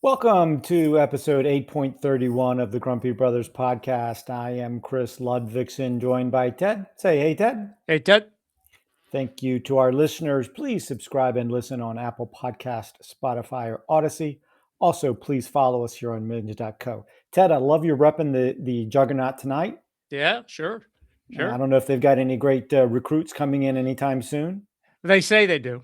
Welcome to episode 8.31 of the Grumpy Brothers podcast. I am Chris Ludvigsen, joined by Ted. Say hey, Ted. Hey, Ted. Thank you to our listeners. Please subscribe and listen on Apple Podcast, Spotify, or Odyssey. Also, please follow us here on Millions.co. Ted, I love you repping the Juggernaut tonight. Yeah, sure. I don't know if they've got any great recruits coming in anytime soon. They say they do.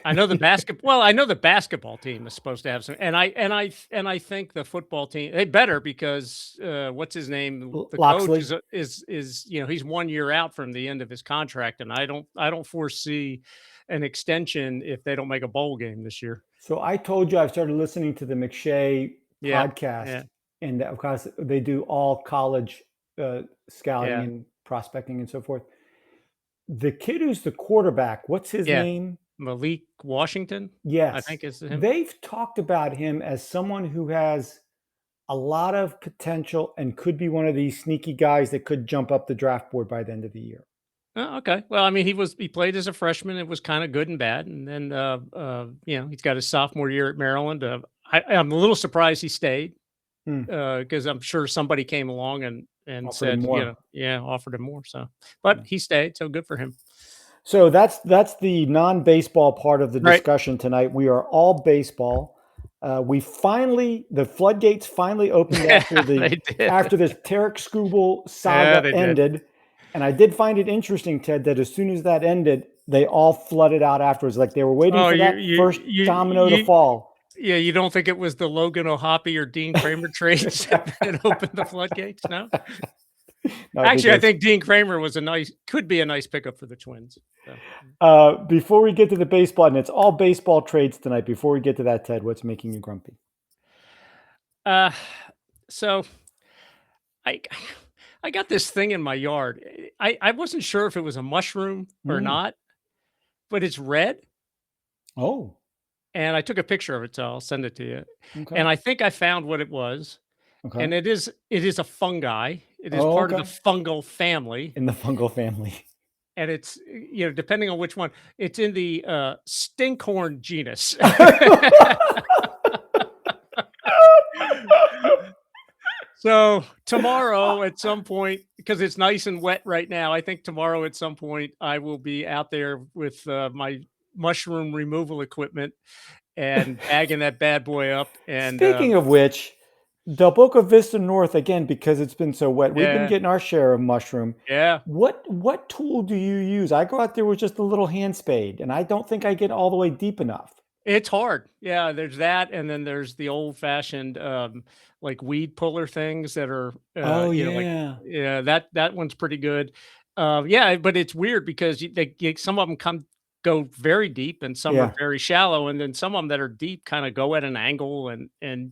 I know the basketball. Well, I know the basketball team is supposed to have some, and I think the football team they better because what's his name? The Loxley. coach is he's 1 year out from the end of his contract, and I don't foresee an extension if they don't make a bowl game this year. So I told you I've started listening to the McShay podcast, and of course they do all college scouting and prospecting and so forth. The kid who's the quarterback, what's his name? Malik Washington. Yes, I think it's him. They've talked about him as someone who has a lot of potential and could be one of these sneaky guys that could jump up the draft board by the end of the year. Oh, okay. Well, I mean, he played as a freshman. It was kind of good and bad, and then he's got his sophomore year at Maryland. I'm a little surprised he stayed because I'm sure somebody came along and offered said, offered him more. So, but he stayed, so good for him. So that's the non-baseball part of the discussion tonight. We are all baseball. The floodgates finally opened after this Tarek Skubal saga ended. And I did find it interesting, Ted, that as soon as that ended, they all flooded out afterwards. Like they were waiting for that first domino to fall. Yeah, you don't think it was the Logan O'Hoppe or Dean Kramer trades that opened the floodgates? No? No, actually, I think Dean Kramer could be a nice pickup for the Twins. So. Before we get to the baseball, and it's all baseball trades tonight. Before we get to that, Ted, what's making you grumpy? So I got this thing in my yard. I wasn't sure if it was a mushroom or not, but it's red. Oh. And I took a picture of it, so I'll send it to you. Okay. And I think I found what it was. Okay. And it is a fungi. It is part of the fungal family. In the fungal family. And it's, depending on which one, it's in the stinkhorn genus. So tomorrow at some point, because it's nice and wet right now, I think tomorrow at some point I will be out there with my mushroom removal equipment and bagging that bad boy up. And speaking of which, Del Boca Vista North, again, because it's been so wet, we've been getting our share of mushroom. Yeah. What tool do you use? I go out there with just a little hand spade, and I don't think I get all the way deep enough. It's hard. Yeah, there's that, and then there's the old-fashioned like weed puller things that are that one's pretty good. But it's weird because some of them go very deep and some are very shallow, and then some of them that are deep kind of go at an angle and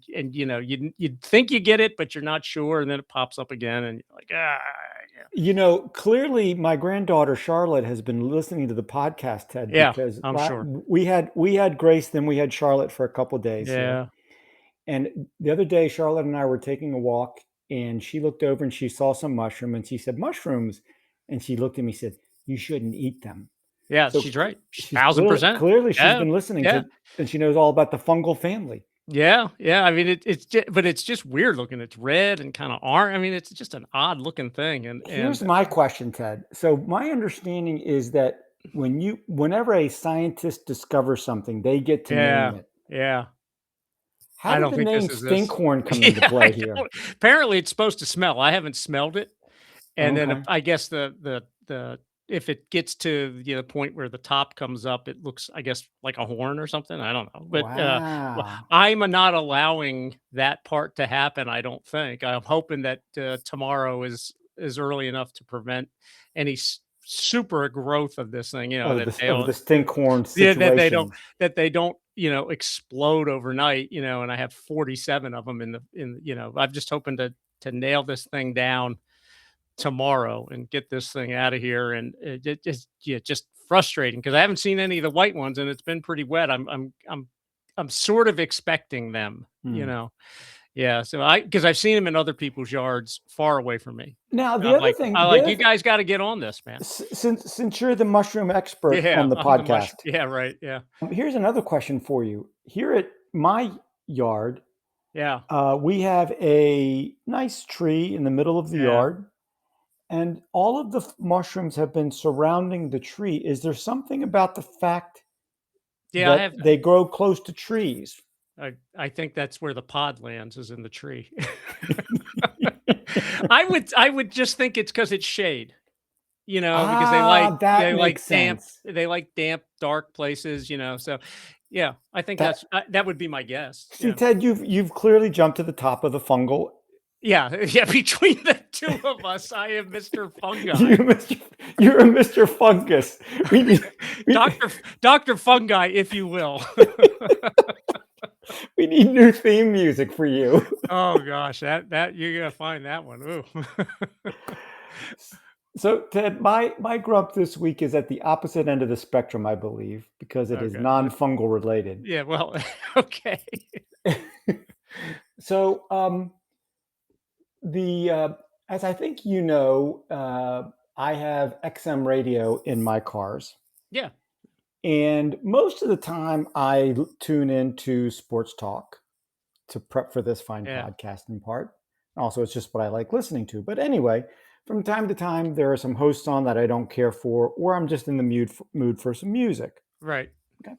you'd think you get it, but you're not sure, and then it pops up again, and you're like Clearly my granddaughter Charlotte has been listening to the podcast, Ted. Yeah, because I'm sure we had Grace, then we had Charlotte for a couple of days. Yeah. And the other day, Charlotte and I were taking a walk, and she looked over and she saw some mushroom, and she said, "Mushrooms," and she looked at me and said, "You shouldn't eat them." Yeah, so she's right. 1,000%. Clearly, she's been listening to, and she knows all about the fungal family. Yeah. I mean, it's just weird looking. It's red and kind of orange. I mean, it's just an odd looking thing. And here's my question, Ted. So my understanding is that whenever a scientist discovers something, they get to name it. Yeah. How did the name stinkhorn come into play here? Apparently, it's supposed to smell. I haven't smelled it, and then I guess the if it gets to the point where the top comes up, it looks, I guess, like a horn or something. I don't know, but I'm not allowing that part to happen. I don't think. I'm hoping that tomorrow is early enough to prevent any super growth of this thing. The stinkhorn situation. that they don't explode overnight. And I have 47 of them I'm just hoping to nail this thing down tomorrow and get this thing out of here. And it just frustrating because I haven't seen any of the white ones and it's been pretty wet. I'm sort of expecting them, Yeah. So because I've seen them in other people's yards far away from me. Now, the other thing, you guys got to get on this, man. Since you're the mushroom expert on the podcast. Yeah. Right. Yeah. Here's another question for you. Here at my yard. Yeah. We have a nice tree in the middle of the Yeah. yard, and all of the mushrooms have been surrounding the tree. Is there something about the fact Yeah, I that have they grow close to trees? I think that's where the pod lands is in the tree. I would just think it's because it's shade, because Ah, that they makes like sense. damp, dark places, so, yeah, I think That that would be my guess, See, yeah. Ted, you've clearly jumped to the top of the fungal. Yeah, yeah, between the 2 of us, I am Mr. You, Fungi. Mr. You're a Mr. Fungus. We need we, Doctor Fungi, if you will. we need new theme music for you. Oh gosh, that you're gonna find that one, ooh. So, Ted, my grump this week is at the opposite end of the spectrum, I believe, because it is Okay, non-fungal related. yeah, well, okay. So, the as I think you know, I have XM radio in my cars, Yeah, and most of the time I tune into sports talk to prep for this fine yeah, podcast in part. Also, it's just what I like listening to. But anyway, from time to time, there are some hosts on that I don't care for, or I'm just in the mood for some music. right. Okay.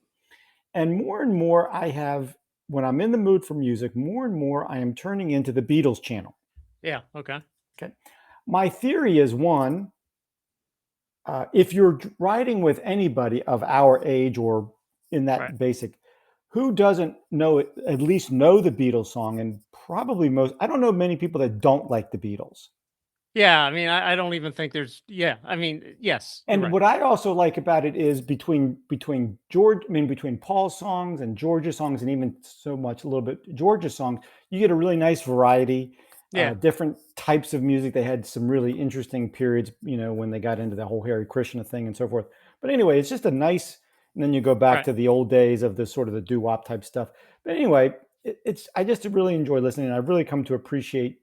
And more, I have, when I'm in the mood for music, more and more I am turning into the Beatles channel. Yeah, okay. Okay. My theory is one, if you're riding with anybody of our age or in Right. that basic, who doesn't know it, at least know the Beatles song? And probably most, I don't know many people that don't like the Beatles. Yeah, I mean, I don't even think there's yeah, I mean, yes, you're And right. what I also like about it is between Paul's songs and George's songs, and even so much a little bit George's songs, you get a really nice variety, Yeah, different types of music. They had some really interesting periods, when they got into the whole Hare Krishna thing and so forth. But anyway, it's just a nice. And then you go back right, to the old days of the sort of the doo wop type stuff. But anyway, it's I just really enjoy listening. And I've really come to appreciate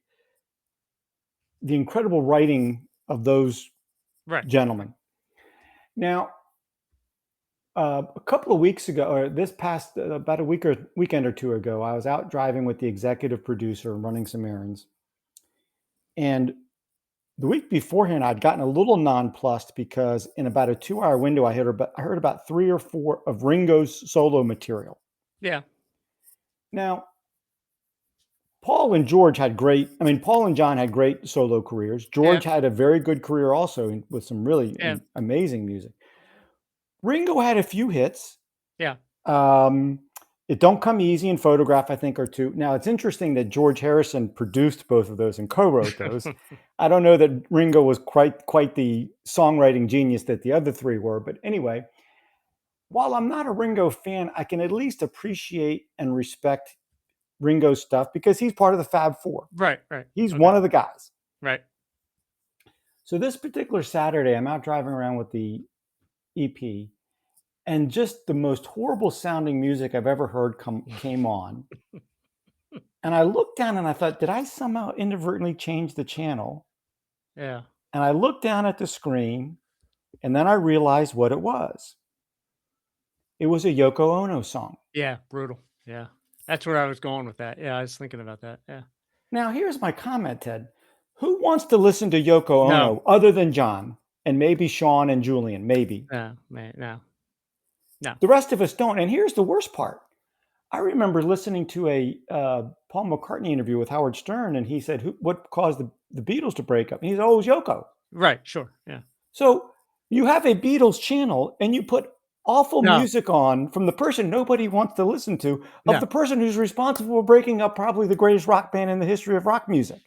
the incredible writing of those right. gentlemen. Now, a couple of weeks ago, or this past about a weekend or two ago, I was out driving with the executive producer and running some errands. And the week beforehand, I'd gotten a little nonplussed because in about a 2 hour window, I heard about three or four of Ringo's solo material. Yeah, Now, Paul and George had great. I mean, Paul and John had great solo careers. yeah, George had a very good career also with some really yeah, amazing music. Ringo had a few hits. yeah. Um, it Don't Come Easy and Photograph, I think, are two. Now, it's interesting that George Harrison produced both of those and co-wrote those. I don't know that Ringo was quite the songwriting genius that the other three were, but anyway, while I'm not a Ringo fan, I can at least appreciate and respect Ringo's stuff because he's part of the Fab Four. Right, right. He's Okay, one of the guys. right. So this particular Saturday, I'm out driving around with the EP, and just the most horrible sounding music I've ever heard came on. And I looked down and I thought, did I somehow inadvertently change the channel? Yeah, And I looked down at the screen and then I realized what it was. It was a Yoko Ono song. yeah, brutal. Yeah. That's where I was going with that. Yeah, I was thinking about that. Yeah. Now, here's my comment, Ted. Who wants to listen to Yoko No, Ono other than John and maybe Sean and Julian? Maybe. no, man, no, no. The rest of us don't. And here's the worst part. I remember listening to a Paul McCartney interview with Howard Stern, and he said, "What caused the Beatles to break up?" And he said, "Oh, it was Yoko." Right, sure. Yeah. So you have a Beatles channel, and you put awful No, music on from the person nobody wants to listen to, of no. the person who's responsible for breaking up probably the greatest rock band in the history of rock music.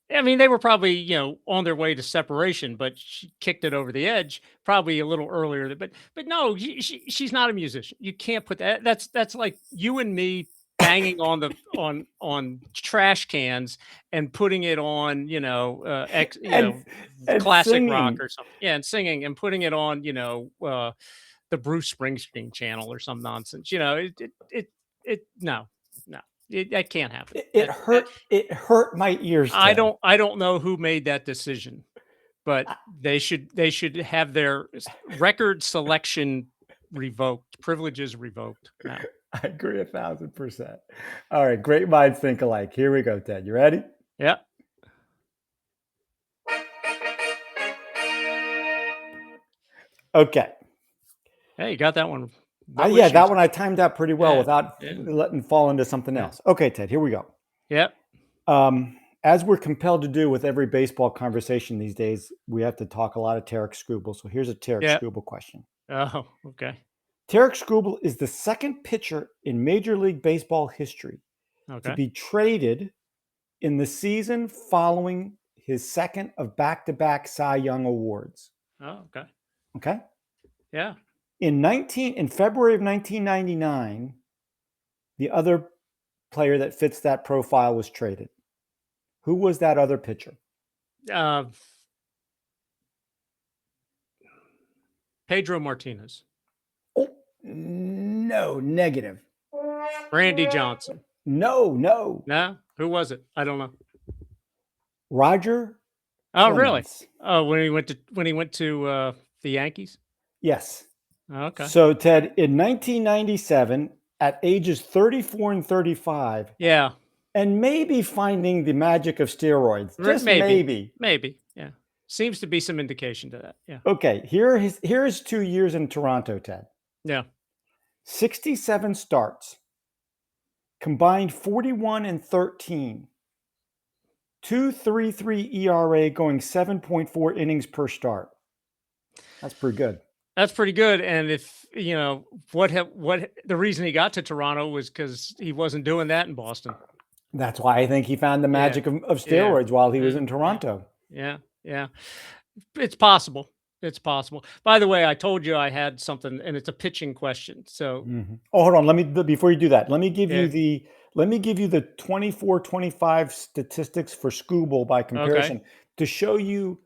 I mean, they were probably, on their way to separation, but she kicked it over the edge probably a little earlier. But no, she's not a musician. You can't put that. That's like you and me banging on the on trash cans and putting it on, and and classic rock singing. or something. Yeah, and singing and putting it on, the Bruce Springsteen channel or some nonsense. No, no, that can't happen. It hurt. It hurt my ears, Ted. I don't know who made that decision, but they should have their record selection revoked, privileges revoked now. I agree 1,000%. All right, great minds think alike. Here we go, Ted. You ready? Yeah. Okay. Hey, you got that one. No Yeah, that issues. one I timed out pretty well Yeah. without Yeah. letting fall into something Yeah. else. Okay, Ted, here we go. Yep. As we're compelled to do with every baseball conversation these days, we have to talk a lot of Tarek Skubal. So here's a Tarek Yeah. Skubal question. Oh, okay. Tarek Skubal is the second pitcher in Major League Baseball history to Okay. be traded in the season following his second of back-to-back Cy Young awards. Oh, okay. Okay. Yeah. In February of 1999, the other player that fits that profile was traded. Who was that other pitcher? Pedro Martinez. Oh, no, negative. Randy Johnson. No. No? Who was it? I don't know. Roger Oh, Clemens. really? Oh, when he went to the Yankees? Yes. Okay. So, Ted, in 1997, at ages 34 and 35, yeah, and maybe finding the magic of steroids, just maybe. Yeah, seems to be some indication to that. Yeah. Okay, here is 2 years in Toronto, Ted. Yeah. 67 starts, combined 41 and 13, 2.33 ERA, going 7.4 innings per start. That's pretty good. That's pretty good. And if you know what the reason he got to Toronto was because he wasn't doing that in Boston. That's why I think he found the magic of steroids while he was in Toronto. Yeah. It's possible. It's possible. By the way, I told you I had something, and it's a pitching question. So, oh, hold on. Before you do that, let me give you the 24-25 statistics for Skubal by comparison to show you.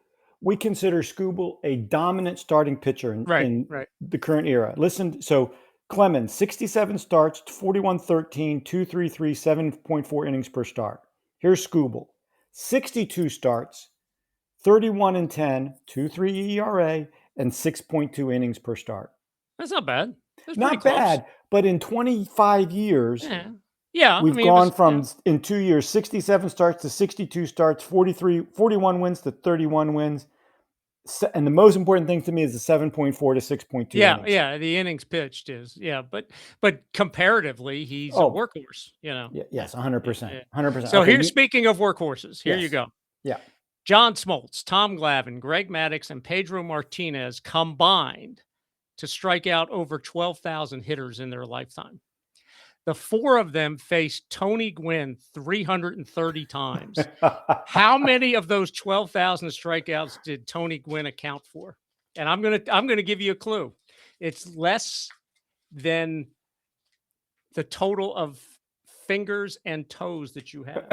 We consider Skubal a dominant starting pitcher in the current era. Listen, so Clemens, 67 starts, 41-13, 2.33, 7.4 innings per start. Here's Skubal, 62 starts, 31 and 10, 2.3 ERA, and 6.2 innings per start. That's not bad. That's not bad, but in 25 years, we've gone from in 2 years 67 starts to 62 starts, 41 wins to 31 wins, and the most important thing to me is the 7.4 to 6.2. Yeah, the innings pitched is but comparatively, he's a workhorse. You know, yes, 100%, 100%. So here, speaking of workhorses, here you go. Yeah. John Smoltz, Tom Glavine, Greg Maddux, and Pedro Martinez combined to strike out over 12,000 hitters in their lifetime. The four of them faced Tony Gwynn 330 times. How many of those 12,000 strikeouts did Tony Gwynn account for? And I'm gonna give you a clue. It's less than the total of fingers and toes that you have.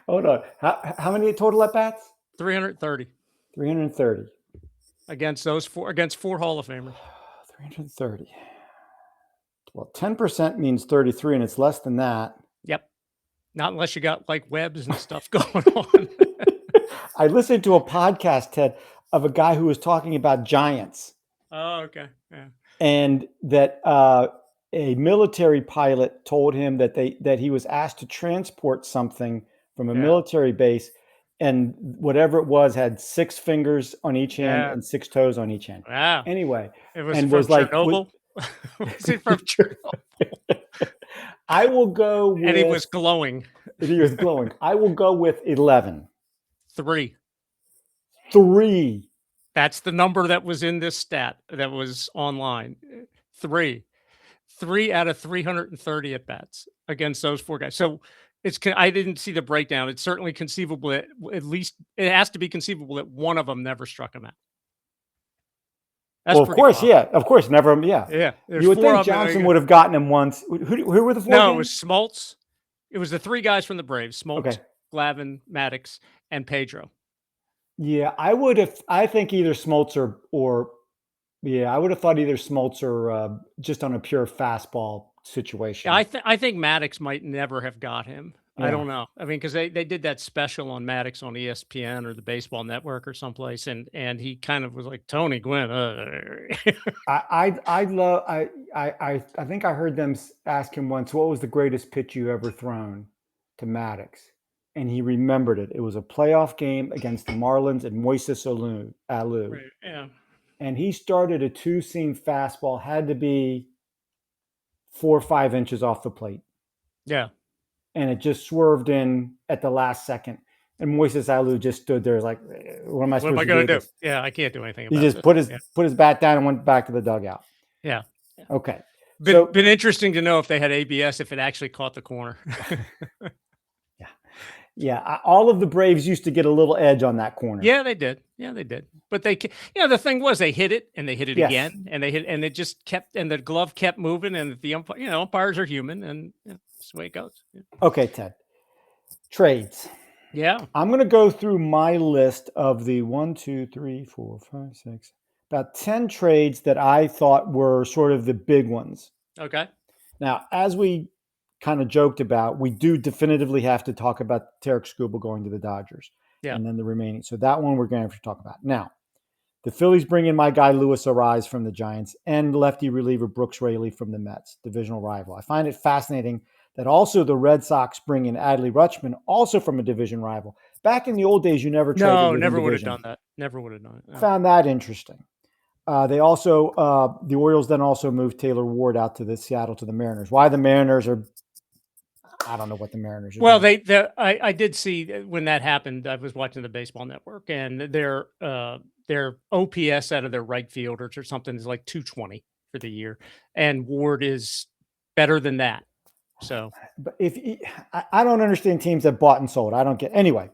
Hold on. How many total at bats? 330. 330 against four Hall of Famers. 330. Well, 10% means 33, and it's less than that. Yep. Not unless you got like webs and stuff going on. I listened to a podcast, Ted, of a guy who was talking about giants. Oh, okay. Yeah. And that a military pilot told him that he was asked to transport something from a military base, and whatever it was had 6 fingers on each hand and 6 toes on each hand. Wow. Anyway, it was from Chernobyl. Was it from Chernobyl? I will go with. And he was glowing. He was glowing. I will go with 11. 3. That's the number that was in this stat that was online. 3 out of 330 at bats against those 4 guys. So I didn't see the breakdown. It's certainly conceivable that at least it has to be conceivable that one of them never struck him out. Well, of course, of course, never. Yeah. You would think Johnson would have gotten him once. Who were the 4? No, it was Smoltz. It was the 3 guys from the Braves: Smoltz, Glavine, Maddux, and Pedro. Yeah, I would have. I think either Smoltz or I would have thought either Smoltz or just on a pure fastball situation. Yeah, I think Maddux might never have got him. I don't know. I mean, because they did that special on Maddox on ESPN or the Baseball Network or someplace, and he kind of was like Tony Gwynn. I love I think I heard them ask him once, what was the greatest pitch you ever thrown to Maddox? And he remembered it. It was a playoff game against the Marlins and Moises Alou. Right, yeah. And he started a two-seam fastball, had to be 4 or 5 inches off the plate. Yeah. And it just swerved in at the last second. And Moises Alou just stood there like, what am I supposed to do? What am I going to do? Yeah, I can't do anything about it. He just put his bat down and went back to the dugout. Yeah. Okay. Been interesting to know if they had ABS, if it actually caught the corner. Yeah. All of the Braves used to get a little edge on that corner. Yeah, they did. But they, the thing was they hit it and they hit it again and they hit, and it just kept, and the glove kept moving, and the umpires are human, and that's the way it goes. Yeah. Okay, Ted. Trades. Yeah. I'm going to go through my list of the 1, 2, 3, 4, 5, 6, about 10 trades that I thought were sort of the big ones. Okay. Now, as we kind of joked about, we do definitively have to talk about Tarek Skubal going to the Dodgers. Yeah. And then the remaining. So that one we're going to have to talk about. Now, the Phillies bring in my guy Luis Ariz from the Giants and lefty reliever Brooks Raley from the Mets, divisional rival. I find it fascinating that also the Red Sox bring in Adley Rutschman, also from a division rival. Back in the old days, you never traded. No, never would have done that. Never would have done it. No. Found that interesting. They also, the Orioles then also moved Taylor Ward out to Seattle to the Mariners. Why the Mariners are, I don't know what the Mariners are doing. I did see when that happened. I was watching the Baseball Network, and their OPS out of their right fielders or something is like 220 for the year, and Ward is better than that. So, but I don't understand teams that bought and sold. I don't get anyway.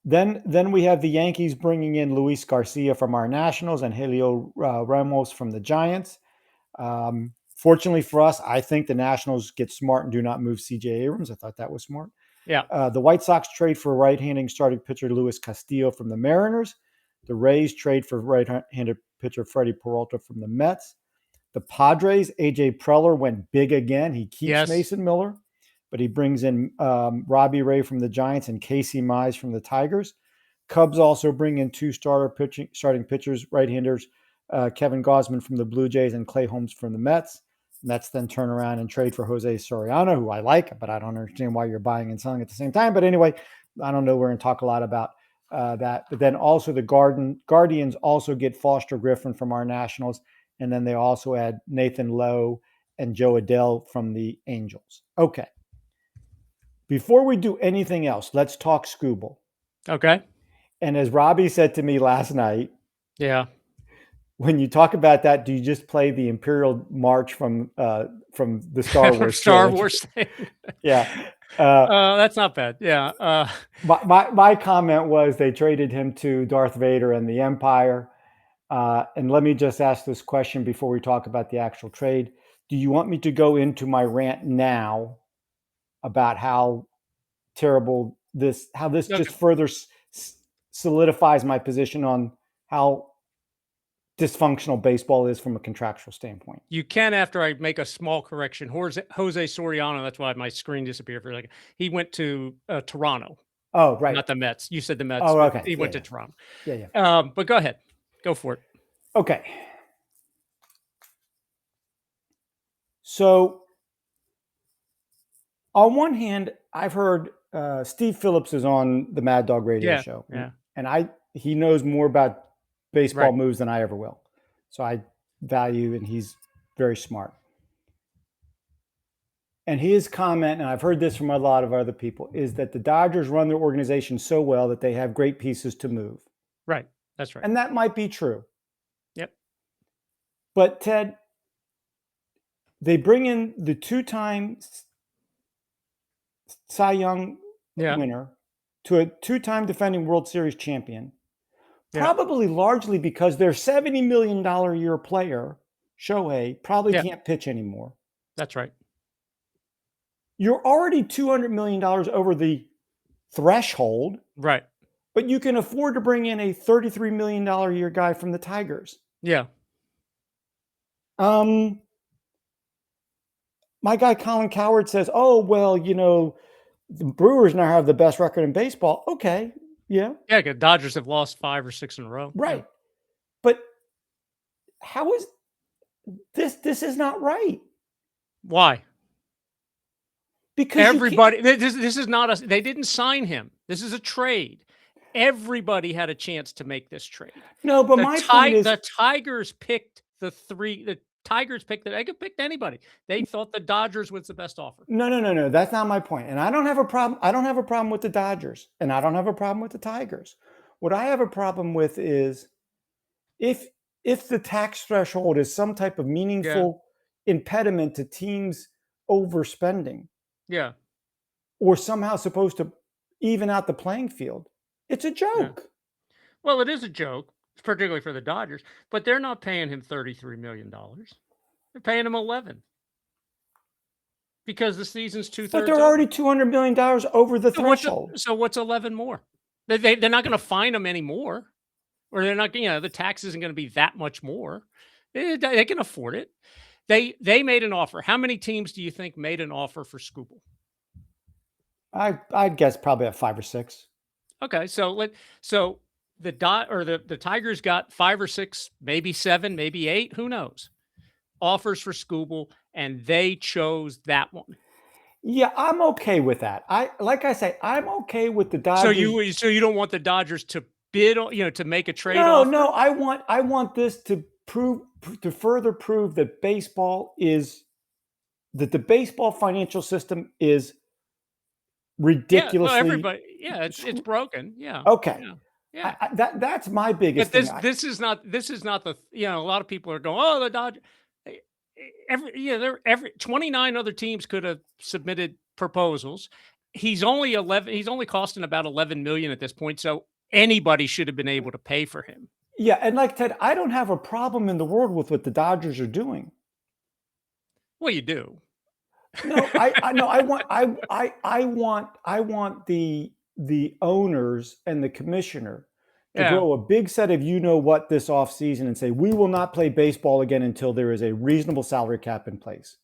Then we have the Yankees bringing in Luis Garcia from our Nationals and Helio Ramos from the Giants. Fortunately for us, I think the Nationals get smart and do not move C.J. Abrams. I thought that was smart. Yeah. The White Sox trade for right-handed starting pitcher Luis Castillo from the Mariners. The Rays trade for right-handed pitcher Freddie Peralta from the Mets. The Padres, A.J. Preller went big again. He keeps Mason Miller, but he brings in Robbie Ray from the Giants and Casey Mize from the Tigers. Cubs also bring in two starting pitchers, right-handers, Kevin Gausman from the Blue Jays and Clay Holmes from the Mets. Mets then turn around and trade for Jose Soriano, who I like, but I don't understand why you're buying and selling at the same time. But anyway, I don't know. We're going to talk a lot about that. But then also the Guardians also get Foster Griffin from our Nationals. And then they also add Nathan Lowe and Joe Adele from the Angels. Okay. Before we do anything else, let's talk Skubal. Okay. And as Robbie said to me last night, when you talk about that, do you just play the Imperial March from the Star Wars? Star Wars thing. Yeah. That's not bad. Yeah. My comment was they traded him to Darth Vader and the Empire. And let me just ask this question before we talk about the actual trade. Do you want me to go into my rant now about how terrible this just further solidifies my position on how dysfunctional baseball is from a contractual standpoint? You can, after I make a small correction. Jose Soriano, that's why my screen disappeared for a second. He went to Toronto. Oh, right. Not the Mets. You said the Mets. Oh, okay. He went to Toronto. Yeah. But go ahead. Go for it. Okay. So on one hand, I've heard Steve Phillips is on the Mad Dog radio show. Yeah. And he knows more about baseball moves than I ever will. So I value, and he's very smart. And his comment, and I've heard this from a lot of other people, is that the Dodgers run their organization so well that they have great pieces to move. Right. That's right. And that might be true. Yep. But Ted, they bring in the two-time Cy Young winner to a two-time defending World Series champion, probably largely because their $70 million a year player, Shohei, probably can't pitch anymore. That's right. You're already $200 million over the threshold. Right. But you can afford to bring in a $33 million a year guy from the Tigers. Yeah. My guy Colin Coward says, oh, well, the Brewers now have the best record in baseball. Okay. Yeah. Yeah, because Dodgers have lost 5 or 6 in a row. Right. Yeah. But how is this is not right. Why? Because everybody, this is not a, they didn't sign him. This is a trade. Everybody had a chance to make this trade. No, but my point is the Tigers picked the Tigers picked they could pick anybody. They thought the Dodgers was the best offer. no. That's not my point. And I don't have a problem. I don't have a problem with the Dodgers, and I don't have a problem with the Tigers. What I have a problem with is if the tax threshold is some type of meaningful impediment to teams overspending, Yeah, or somehow supposed to even out the playing field, it's a joke. yeah. Well, it is a joke, particularly for the Dodgers, but they're not paying him $33 million. They're paying him 11 because the season's 2/3. But they're already $200 million over the threshold. So what's 11 more? They're not going to fine him anymore, or they're not. The tax isn't going to be that much more. They can afford it. They made an offer. How many teams do you think made an offer for Skubal? I'd guess probably at 5 or 6. Okay, so the Tigers got 5 or 6, maybe 7, maybe 8, who knows? Offers for Skubal, and they chose that one. Yeah, I'm okay with that. Like I say, I'm okay with the Dodgers. So you don't want the Dodgers to bid, to make a trade No, offer? no, I want this to further prove that the baseball financial system is ridiculously. It's broken. Yeah. Okay. Yeah. That's my biggest But thing. this is not the, a lot of people are going, oh, the Dodgers. Every 29 other teams could have submitted proposals. He's only costing about 11 million at this point. So anybody should have been able to pay for him. Yeah. And like Ted, I don't have a problem in the world with what the Dodgers are doing. Well, you do. No, I want the owners and the commissioner to grow a big set of what this offseason and say, we will not play baseball again until there is a reasonable salary cap in place.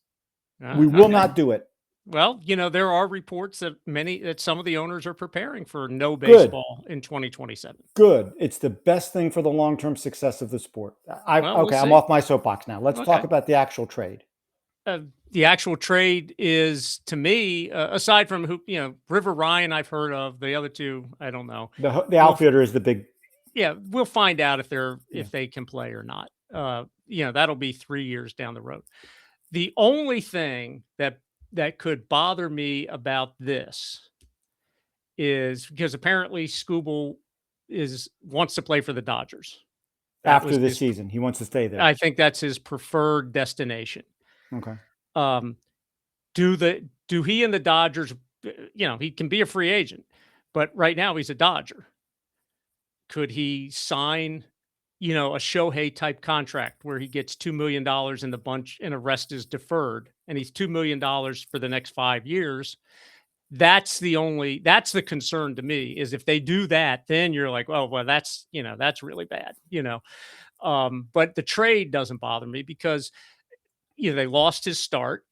We will not do it. Well, there are reports that some of the owners are preparing for no baseball in 2027. Good. It's the best thing for the long-term success of the sport. I'm off my soapbox now. Let's talk about the actual trade. The actual trade is, to me, aside from River Ryan, I've heard of. The other two, I don't know. The outfielder is the big. Yeah, we'll find out if they can play or not. That'll be 3 years down the road. The only thing that could bother me about this is because apparently Skubal wants to play for the Dodgers After this season. He wants to stay there. I think that's his preferred destination. Okay. Do he and the Dodgers, he can be a free agent, but right now he's a Dodger. Could he sign, a Shohei type contract where he gets $2 million in the bunch and the rest is deferred and he's $2 million for the next 5 years? That's the concern to me, is if they do that, then you're like, oh, well, that's really bad, but the trade doesn't bother me because, they lost his start.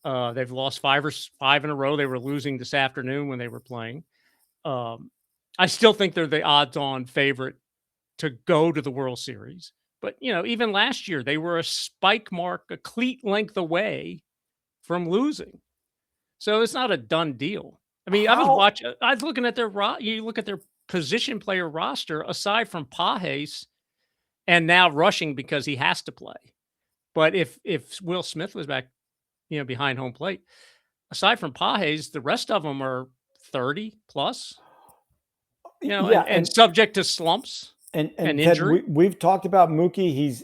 They've lost 5 in a row. They were losing this afternoon when they were playing. I still think they're the odds-on favorite to go to the World Series. But, even last year, they were a spike mark, a cleat length away from losing. So it's not a done deal. I mean, I was looking at you look at their position player roster, aside from Pages and now rushing because he has to play. But if Will Smith was back, behind home plate, aside from Pages, the rest of them are 30 plus, and subject to slumps and injury. Ted, we've talked about Mookie. He's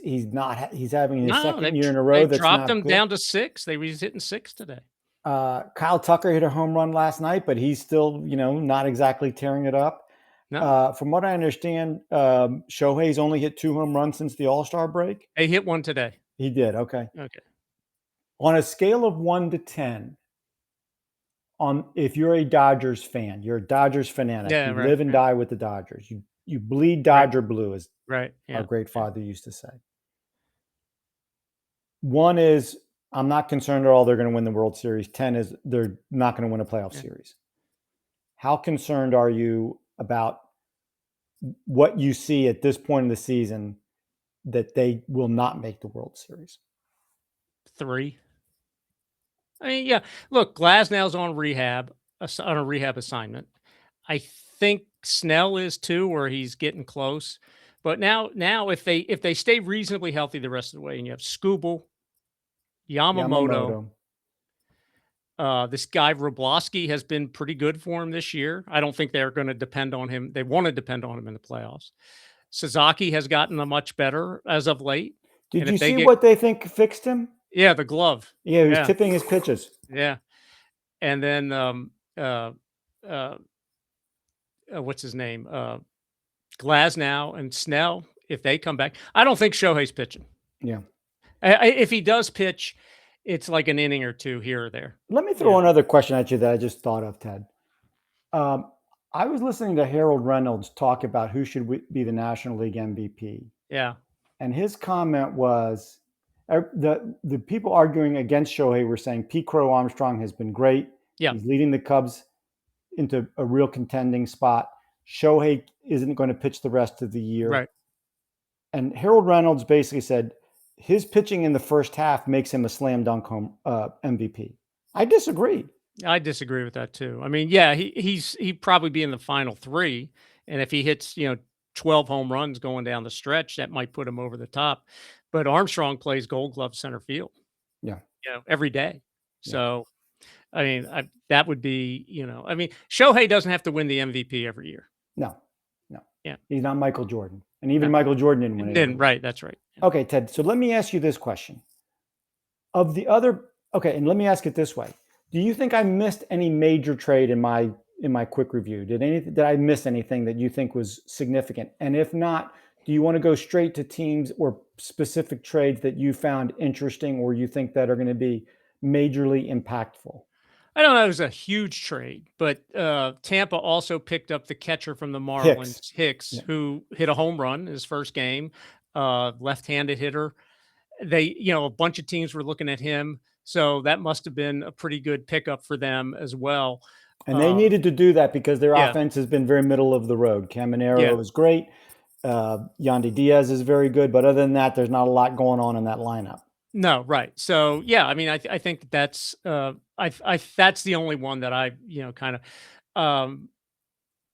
having his second year in a row. They dropped him down to 6. He's hitting 6 today. Kyle Tucker hit a home run last night, but he's still, not exactly tearing it up. No. From what I understand, Shohei's only hit 2 home runs since the All-Star break. He hit 1 today. He did. Okay. Okay. On a scale of 1 to 10, if you're a Dodgers fan, you're a Dodgers fanatic. You live and die with the Dodgers. You bleed Dodger blue, as our great father used to say. 1 is, I'm not concerned at all they're going to win the World Series. 10 is they're not going to win a playoff series. How concerned are you about what you see at this point in the season that they will not make the World Series? 3. I mean, yeah. Look, Glasnow's on on a rehab assignment. I think Snell is too, or he's getting close. But now if they stay reasonably healthy the rest of the way, and you have Skubal, Yamamoto, this guy Wroblewski has been pretty good for him this year. I don't think they're going to depend on him. They want to depend on him in the playoffs. Sasaki has gotten a much better as of late. Did you see what they think fixed him? Yeah, the glove. Yeah, he was tipping his pitches. Yeah. And then what's his name? Glasnow and Snell, if they come back. I don't think Shohei's pitching. Yeah. If he does pitch, it's like an inning or two here or there. Let me throw another question at you that I just thought of, Ted. I was listening to Harold Reynolds talk about who should be the National League MVP. Yeah. And his comment was the people arguing against Shohei were saying Pete Crow Armstrong has been great. Yeah. He's leading the Cubs into a real contending spot. Shohei isn't going to pitch the rest of the year. Right. And Harold Reynolds basically said his pitching in the first half makes him a slam dunk MVP. I disagree. I disagree with that too. I mean, yeah, he'd probably be in the final 3. And if he hits, 12 home runs going down the stretch, that might put him over the top. But Armstrong plays Gold Glove center field. Yeah. Every day. So, I mean, that would be, I mean, Shohei doesn't have to win the MVP every year. No. Yeah. He's not Michael Jordan. And even Michael Jordan didn't win it. Right. That's right. Yeah. Okay, Ted. So let me ask you this question. And let me ask it this way. Do you think I missed any major trade in my quick review? Did I miss anything that you think was significant? And if not, do you want to go straight to teams or specific trades that you found interesting or you think that are going to be majorly impactful? I don't know. It was a huge trade, but Tampa also picked up the catcher from the Marlins, Hicks, who hit a home run his first game, left-handed hitter. A bunch of teams were looking at him. So that must have been a pretty good pickup for them as well. And they needed to do that because their offense has been very middle of the road. Caminero is great. Yandy Diaz is very good. But other than that, there's not a lot going on in that lineup. No, right. So, yeah, I mean, I think that's that's the only one that I, kind of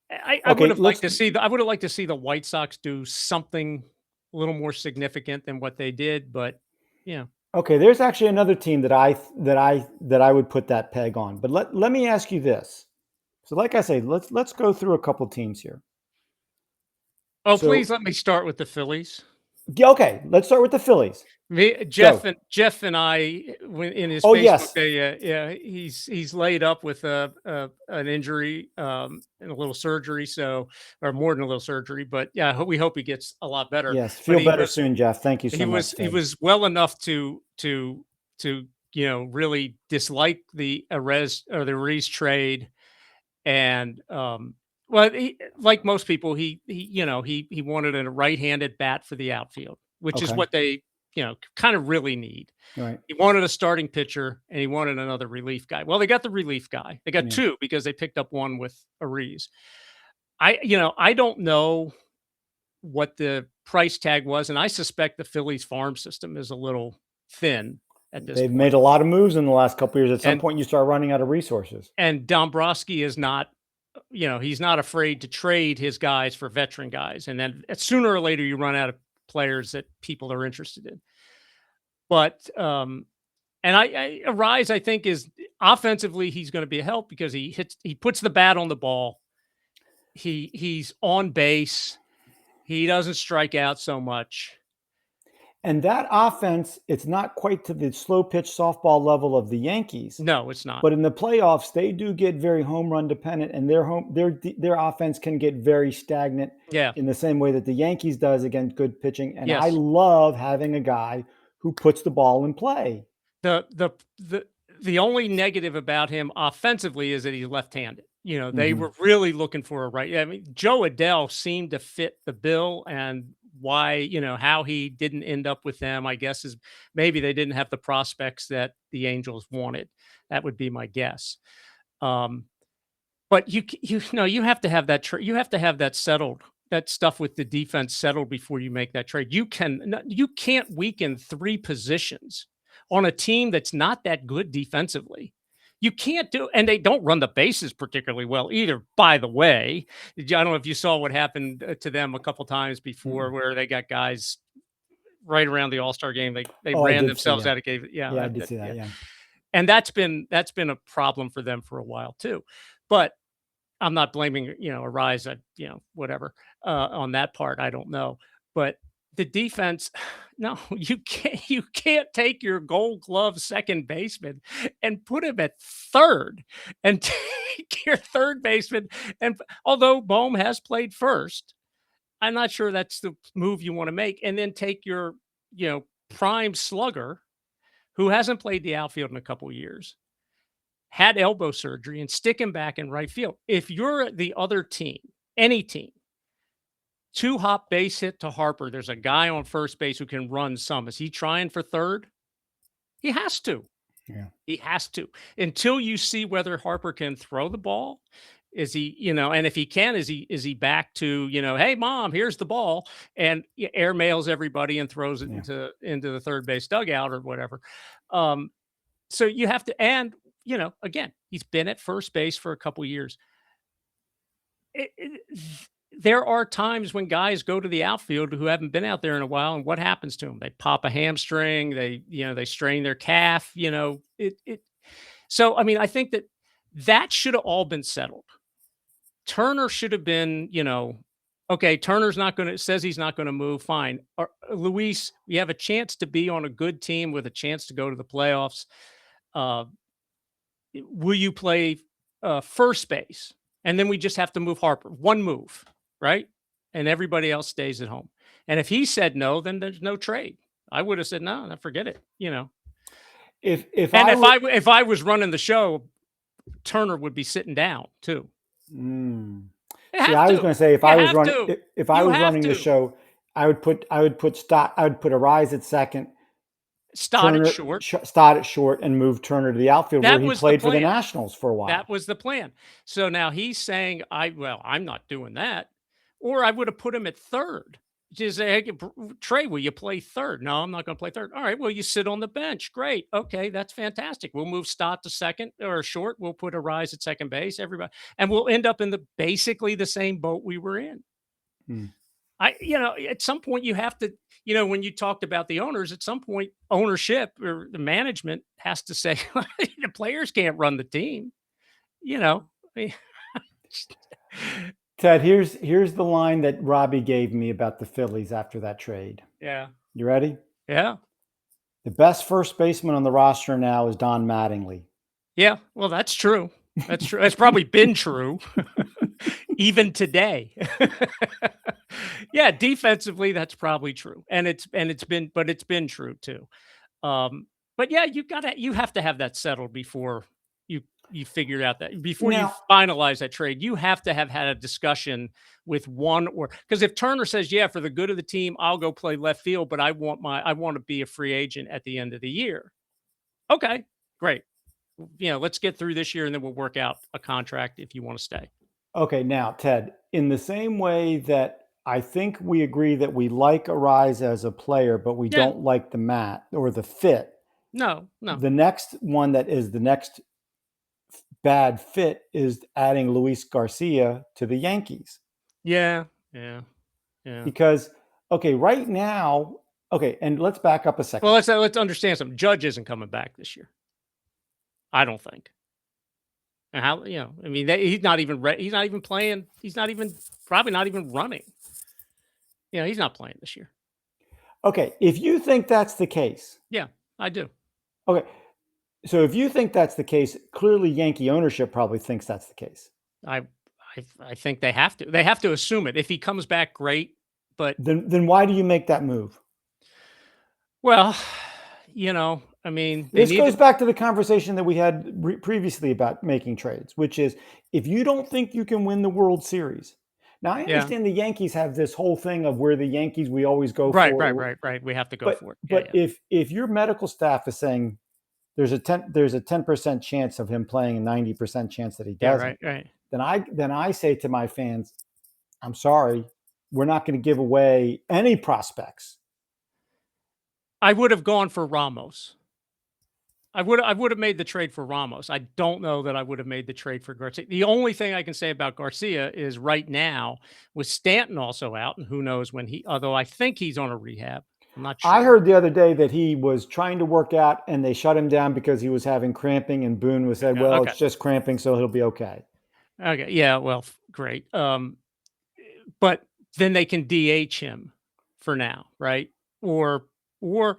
I would have liked to see I would have liked to see the White Sox do something a little more significant than what they did, but Okay, there's actually another team that I would put that peg on. But let me ask you this. So like I say, let's go through a couple teams here. Oh, please let me start with the Phillies. Okay, let's start with the Phillies. Jeff and I in his Facebook day, he's laid up with an injury and a little surgery, or more than a little surgery, but we hope he gets a lot better. Yes, feel better soon, Jeff. Thank you so much. He was well enough to really dislike the Arraez trade, and like most people, he wanted a right-handed bat for the outfield, which is what they kind of really need. Right. He wanted a starting pitcher and he wanted another relief guy. Well, they got the relief guy. They got 2 because they picked up one with Arraez. I don't know what the price tag was, and I suspect the Phillies farm system is a little thin at this point. They've made a lot of moves in the last couple of years. At some point, you start running out of resources. And Dombrowski is not, he's not afraid to trade his guys for veteran guys. And then sooner or later, you run out of players that people are interested in. But Arraez, I think, is offensively he's going to be a help because he puts the bat on the ball. He's on base. He doesn't strike out so much. And that offense, it's not quite to the slow pitch softball level of the Yankees. No, it's not. But in the playoffs, they do get very home run dependent, and their offense can get very stagnant. Yeah. In the same way that the Yankees does against good pitching. And I love having a guy who puts the ball in play. The only negative about him offensively is that he's left-handed. They were really looking for a right. I mean, Joe Adele seemed to fit the bill, and why, how he didn't end up with them, I guess, is maybe they didn't have the prospects that the Angels wanted. That would be my guess. But you have to have that you have to have that settled, that stuff with the defense settled before you make that trade. You can't weaken 3 positions on a team that's not that good defensively. You can't do, and they don't run the bases particularly well either, by the way. I don't know if you saw what happened to them a couple times before where they got guys right around the All-Star game. They ran themselves out of game. Yeah, I did see that. Yeah. And that's been a problem for them for a while too. But I'm not blaming, Ariza, whatever, on that part. I don't know. But the defense, no, you can't take your Gold Glove second baseman and put him at third and take your third baseman. And although Bohm has played first, I'm not sure that's the move you want to make. And then take your, prime slugger who hasn't played the outfield in a couple of years, had elbow surgery, and stick him back in right field. If you're the other team, any team, 2-hop base hit to Harper, there's a guy on first base who can run some. Is he trying for third? He has to. Yeah. He has to. Until you see whether Harper can throw the ball. Is he, and if he can, is he back to, hey mom, here's the ball, and air mails everybody and throws it into the third base dugout or whatever. So you have to, and again, he's been at first base for a couple years. There are times when guys go to the outfield who haven't been out there in a while, and what happens to them? They pop a hamstring, they strain their calf, So, I mean, I think that should have all been settled. Turner should have been, okay, Turner's says he's not going to move. Fine. Luis, we have a chance to be on a good team with a chance to go to the playoffs. Will you play first base? And then we just have to move Harper. One move, right? And everybody else stays at home. And if he said no, then there's no trade. I would have said no, forget it. If I was running the show, Turner would be sitting down too. See, I was going to say if I was running the show, I would put Ariza at second. Start at short and move Turner to the outfield where he played for the Nationals for a while. That was the plan. So now he's saying, I'm not doing that. Or I would have put him at third. Just say, hey, Trey, will you play third? No, I'm not going to play third. All right, well, you sit on the bench. Great. Okay, that's fantastic. We'll move Stott to second or short. We'll put Ariza at second base, everybody. And we'll end up in basically the same boat we were in. At some point you have to, when you talked about the owners, at some point ownership or the management has to say the players can't run the team, Ted, here's the line that Robbie gave me about the Phillies after that trade. Yeah. You ready? Yeah. The best first baseman on the roster now is Don Mattingly. Yeah. Well, that's true. That's true. That's probably been true even today. Yeah, defensively, that's probably true. And it's been true too. But yeah, you have to have that settled before you figure out that before you finalize that trade. You have to have had a discussion with because if Turner says, yeah, for the good of the team, I'll go play left field, but I want to be a free agent at the end of the year. Okay, great. Let's get through this year and then we'll work out a contract if you want to stay. Okay, now, Ted, in the same way that I think we agree that we like Ariza as a player, but we don't like the mat or the fit. No. The next one that is the next bad fit is adding Luis Garcia to the Yankees. Yeah. Because, right now, and let's back up a second. Well, let's understand something. Judge isn't coming back this year. I don't think. And how, he's not even he's not even playing. He's probably not even running. He's not playing this year. Okay. If you think that's the case. Yeah, I do. Okay. So if you think that's the case, clearly Yankee ownership probably thinks that's the case. I think they have to. They have to assume it. If he comes back, great. But then why do you make that move? Well, this goes back to the conversation that we had previously about making trades, which is if you don't think you can win the World Series, Now I understand the Yankees have this whole thing of where the Yankees we always go Right, for. right. We have to go for it. But if your medical staff is saying there's a 10% chance of him playing, a 90% chance that he doesn't, right. Then I say to my fans, I'm sorry, we're not going to give away any prospects. I would have gone for Ramos. I would have made the trade for Ramos. I don't know that I would have made the trade for Garcia. The only thing I can say about Garcia is right now with Stanton also out, and who knows when although I think he's on a rehab. I'm not sure. I heard the other day that he was trying to work out and they shut him down because he was having cramping, and Boone was said, well, Okay. it's just cramping, so he'll be okay. Okay. Yeah. Well, great. But then they can DH him for now, right? Or when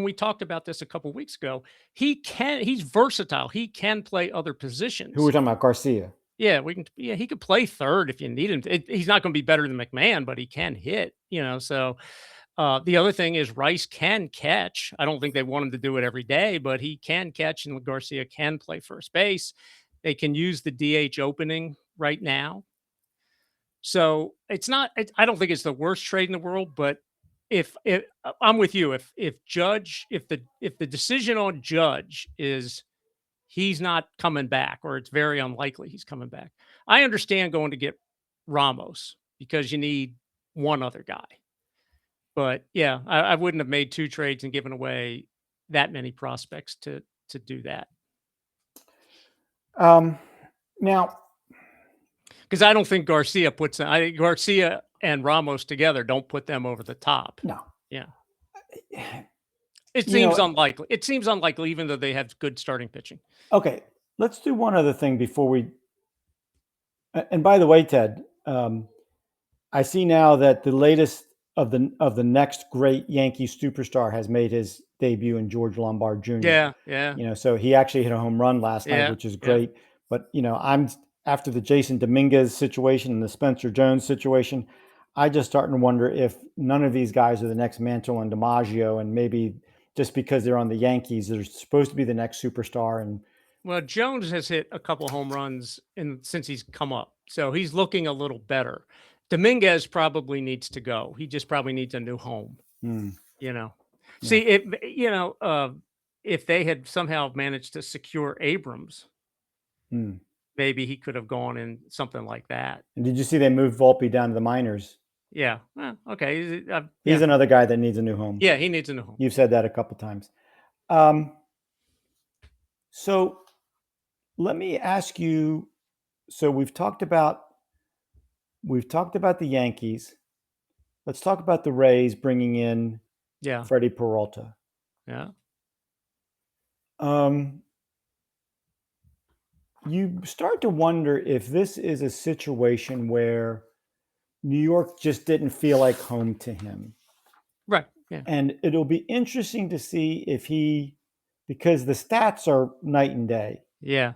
we talked about this a couple weeks ago, he's versatile. He can play other positions. Who are we talking about? Garcia. Yeah, he could play third if you need him. He's not going to be better than McMahon, but he can hit, so the other thing is Rice can catch. I don't think they want him to do it every day, but he can catch, and Garcia can play first base. They can use the DH opening right now. So I don't think it's the worst trade in the world, but if I'm with you, if the decision on Judge is he's not coming back, or it's very unlikely he's coming back, I understand going to get Ramos because you need one other guy. But yeah, I wouldn't have made 2 trades and given away that many prospects to do that. Now, because I don't think Garcia I think Garcia and Ramos together don't put them over the top. No. Yeah. It seems unlikely. It seems unlikely, even though they have good starting pitching. Okay, let's do one other thing before we. And by the way, Ted, I see now that the latest of the next great Yankee superstar has made his debut in George Lombard Jr. Yeah. So he actually hit a home run last night, which is great. But I'm after the Jason Dominguez situation and the Spencer Jones situation, I just starting to wonder if none of these guys are the next Mantle and DiMaggio, and maybe just because they're on the Yankees, they're supposed to be the next superstar. And well, Jones has hit a couple home runs since he's come up, so he's looking a little better. Dominguez probably needs to go. He just probably needs a new home. See, if they had somehow managed to secure Abrams, maybe he could have gone in something like that. And did you see they moved Volpe down to the minors? Yeah. Okay. He's another guy that needs a new home. Yeah, he needs a new home. You've said that a couple times. So let me ask you. So we've talked about the Yankees. Let's talk about the Rays bringing in Freddie Peralta. Yeah. You start to wonder if this is a situation where New York just didn't feel like home to him. Right. Yeah. And it'll be interesting to see if because the stats are night and day. Yeah.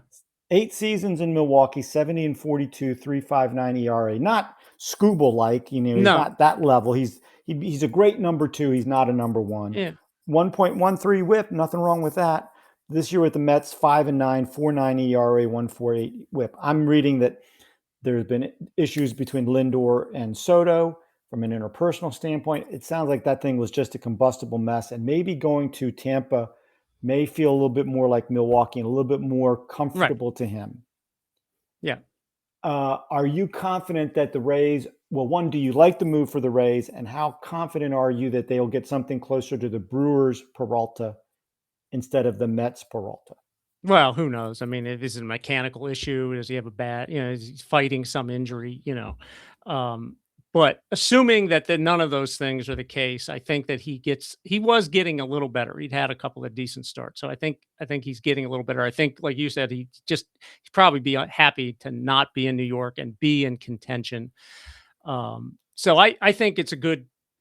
8 seasons in Milwaukee, 70-42, 3.59 ERA. Not Scooble-like, he's not that level. He's a great number 2. He's not a number 1. Yeah. 1.13 WHIP, nothing wrong with that. This year with the Mets, 5-9, 4.9 ERA, 1.48 WHIP. I'm reading that there's been issues between Lindor and Soto from an interpersonal standpoint. It sounds like that thing was just a combustible mess, and maybe going to Tampa may feel a little bit more like Milwaukee and a little bit more comfortable to him. Yeah. Are you confident that the Rays, well, one, do you like the move for the Rays, and how confident are you that they'll get something closer to the Brewers Peralta instead of the Mets Peralta? Well, who knows? I mean, if this is a mechanical issue, does he have a bad, he's fighting some injury, but assuming that none of those things are the case, I think that he was getting a little better. He'd had a couple of decent starts. So I think he's getting a little better. I think, like you said, he'd probably be happy to not be in New York and be in contention. So I think it's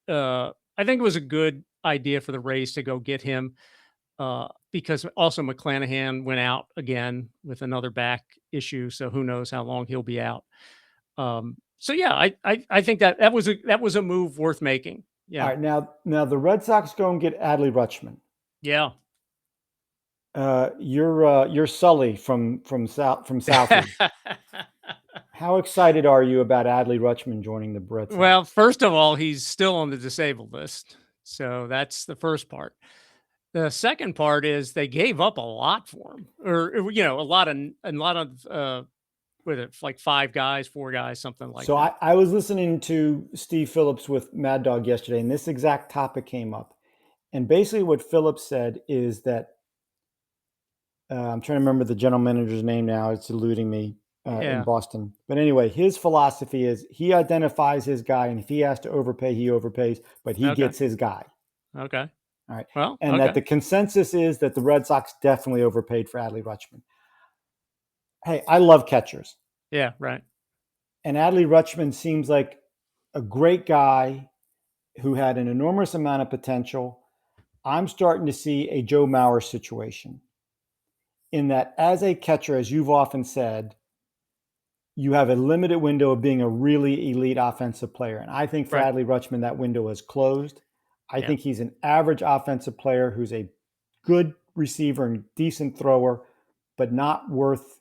I think it was a good idea for the Rays to go get him. Because also McClanahan went out again with another back issue. So who knows how long he'll be out. So yeah, I think that was a move worth making. Yeah. All right, now the Red Sox go and get Adley Rutschman. Yeah. You're Sully from Southie. How excited are you about Adley Rutschman joining the Brits? Well, first of all, he's still on the disabled list. So that's the first part. The second part is they gave up a lot for him, or a lot of with it like 5 guys, 4 guys, something like so that. I was listening to Steve Phillips with Mad Dog yesterday, and this exact topic came up. And basically, what Phillips said is that I'm trying to remember the general manager's name now; it's eluding me in Boston. But anyway, his philosophy is he identifies his guy, and if he has to overpay, he overpays, but he gets his guy. Okay. All right. Well, and that the consensus is that the Red Sox definitely overpaid for Adley Rutschman. Hey, I love catchers. Yeah, right. And Adley Rutschman seems like a great guy who had an enormous amount of potential. I'm starting to see a Joe Mauer situation in that as a catcher, as you've often said, you have a limited window of being a really elite offensive player. And I think for Adley Rutschman, that window is closed. I think he's an average offensive player who's a good receiver and decent thrower, but not worth.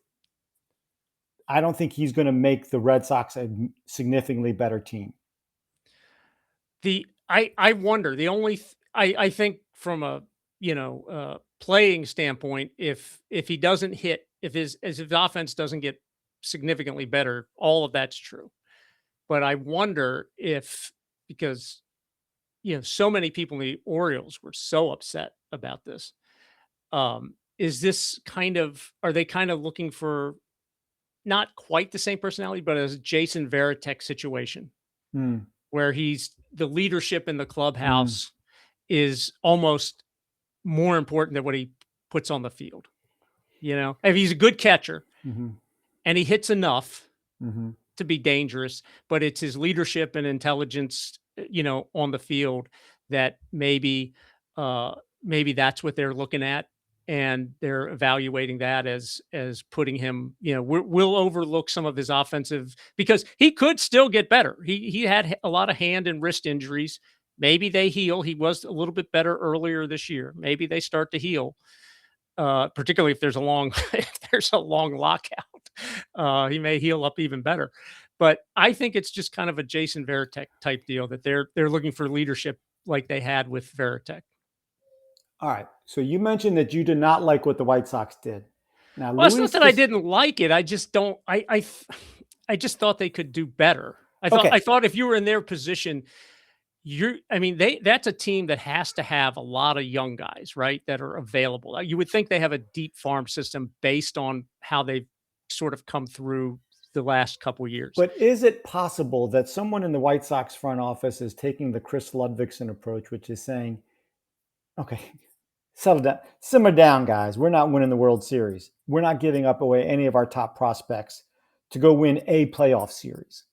I don't think he's going to make the Red Sox a significantly better team. I wonder, I think from a playing standpoint, if he doesn't hit, if his offense doesn't get significantly better, all of that's true. But I wonder if, because so many people in the Orioles were so upset about this. Is this are they kind of looking for not quite the same personality, but as Jason Varitek situation, where he's the leadership in the clubhouse is almost more important than what he puts on the field. If he's a good catcher and he hits enough to be dangerous, but it's his leadership and intelligence, on the field that maybe that's what they're looking at. And they're evaluating that as putting him, we'll overlook some of his offensive, because he could still get better. He had a lot of hand and wrist injuries. Maybe they heal. He was a little bit better earlier this year. Maybe they start to heal, particularly if there's a long lockout. He may heal up even better. But I think it's just kind of a Jason Varitek type deal that they're looking for leadership like they had with Varitek. All right. So you mentioned that you did not like what the White Sox did. Now, well, it's not that I didn't like it. I just don't. I just thought they could do better. I thought if you were in their position, that's a team that has to have a lot of young guys, right, that are available. You would think they have a deep farm system based on how they've sort of come through the last couple of years. But is it possible that someone in the White Sox front office is taking the Chris Ludvigsen approach, which is saying, okay, settle down, simmer down, guys. We're not winning the World Series. We're not giving up away any of our top prospects to go win a playoff series.